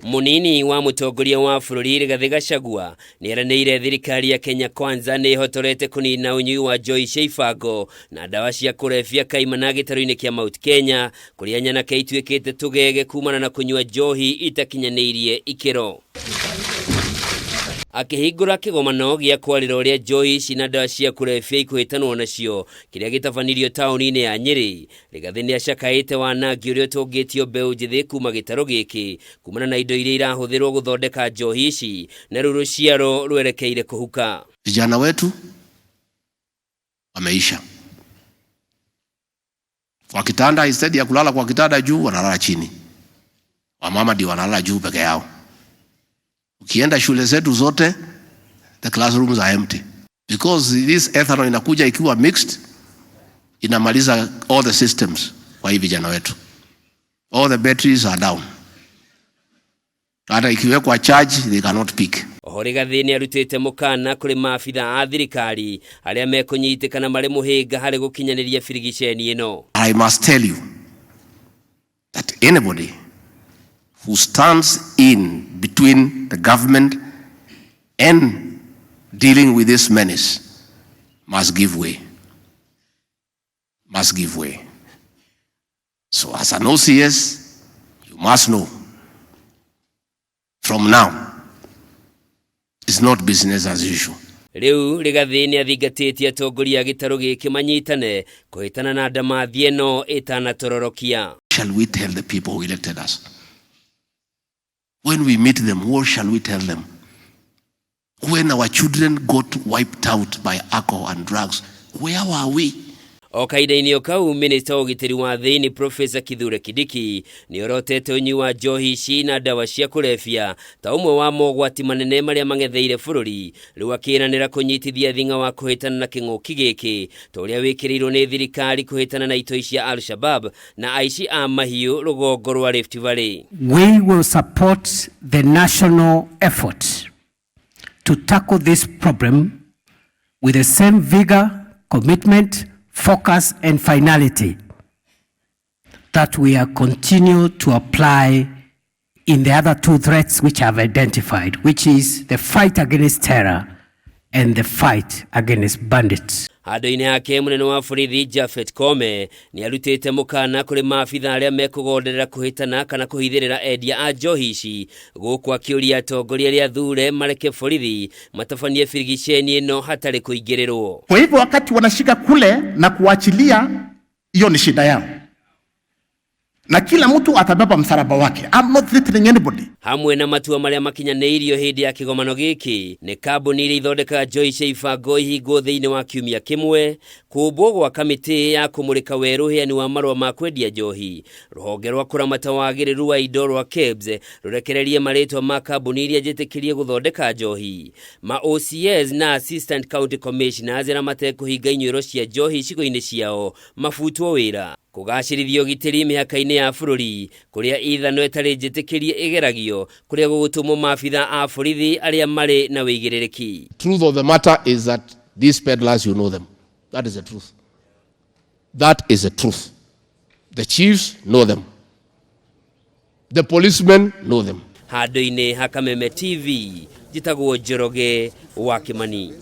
Munini wa mutongoria wa bururi Rigathi GACHAGUA niaranĩire thirikari ya Kenya Kwanza nĩ ihotorete kunina unyui wa njohi cia ibango na dawa cia kũrebia kaimana gĩtarũ-inĩ kĩa Mount Kenya kũrĩa nyanake ituĩkĩte tũgege kumana na kunyua njohi itakinyanĩirie ikĩro. Akihingũra kĩgomano gĩa kwarĩra ũrĩa njohi ici na dawa cia kũrebia ikuhĩtanwo nacio kĩrĩa gĩtabanirio taũni-inĩ ya Nyeri, Rigathi nĩacakaĩte wanangi ũrĩa ũtũngĩtio mbeũ njĩthĩ kuma gĩtarũ gĩkĩ kumana na indo iria irahũthĩrwo gũthondeka njohi ici na rũrũ ciaro rwerekeire kũhuka. Vijana wetu wameisha kwa kitanda, instead ya kulala kwa kitanda juu wanalala chini. Wamama ndio wanalala juu peke yao. Ukienda shule zetu zote, the classrooms are empty because this ethanol inakuja ikiwa mixed, inamaliza all the systems kwa hivi vijana wetu. All the batteries are down. Hata ikiwekwa charge they cannot pick. Rigathi nĩ arutĩte mũkana kũrĩ maabitha a thirikari arĩa mekũnyitĩkana marĩ mũhĩnga harĩ gũkinyanĩria birigiceni ĩno. I must tell you that anybody who stands in between the government and dealing with this menace must give way. Must give way. So as an OCS, you must know from now, it's not business as usual. Riu Rigathi nĩ athingatĩtie atongoria a gĩtarũ gĩkĩ manyitane kũhĩtana na ndamathi ĩno ĩtanatororokia. Shall we tell the people who elected us? When we meet them, what shall we tell them? When our children got wiped out by alcohol and drugs, where were we? Okaida-inĩ okau Minister wa ũgitĩri wa thĩinĩ Professor Kithure Kindiki nĩ orotete ũnyui wa njohi ici na dawa cia kũrebia ta ũmwe wa mogwati manene marĩa mang'etheire bũrũri, rĩu akĩĩranĩra kũnyitithia thing'a wa kũhĩtana na kĩng'ũki gĩkĩ ta ũrĩa wĩkĩrĩirwo nĩ thirikari kũhĩtana na itoi cia Al-Shabab na aici a mahiũ rũgongo rwa Rift Valley. We will support the national effort to tackle this problem with the same vigor, commitment, focus and finality that we are continue to apply in the other two threats which I've identified, which is the fight against terror and the fight against bandits. Handũ-inĩ yake mũnene wa borithi Japhet Koome nĩ arutĩte mũkana kũrĩ maabitha arĩa mekũgonderera kũhĩtana kana kũhithĩrĩra endia a njohi ici, gũkũ akĩũria atongoria arĩa athure mareke borithi matabanie birigiceni ĩno hatarĩ kũingĩrĩrwo. Kwa hivyo wakati wanashika kule na kuachilia, hiyo ni shida yao. Na kila mtu atabeba msalaba wake. I'm not threatening anybody. Hamwe na matua marĩa makinyanĩirio hĩndĩ ya kĩgomano gĩkĩ nĩ kambuni iria ithondekaga njohi cia ibango ihingwo thĩinĩ wa kiumia kĩmwe, kũmbwo gwa kamĩtĩ ya kũmũrĩka werũ ũheani wa marũa ma kwendia njohi, rũhonge rwa kũramata wagĩrĩru wa indo rwa KEBS rũrekererie marĩtwa ma kambuni iria njĩtĩkĩrie gũthondeka njohi. Ma OCS na Assistant County Commissioners na matekũhinga inyuĩro cia njohi icigo-inĩ ciao mabutwo wĩra. Kũgacĩrithia ũgitĩri mĩhaka-inĩ ya bũrũri kũrĩa ithano ĩtarĩ njĩtĩkĩrie ĩgeragio kũrĩa gũgũtũmwo maabitha a borithi arĩa marĩ na wĩigĩrĩrĩki. Truth of the matter is that these peddlers, you know them. That is the truth. That is the truth. The chiefs know them. The policemen know them. Handũ-inĩ ha Kameme TV, njĩtagwo Njoroge wa Kimani.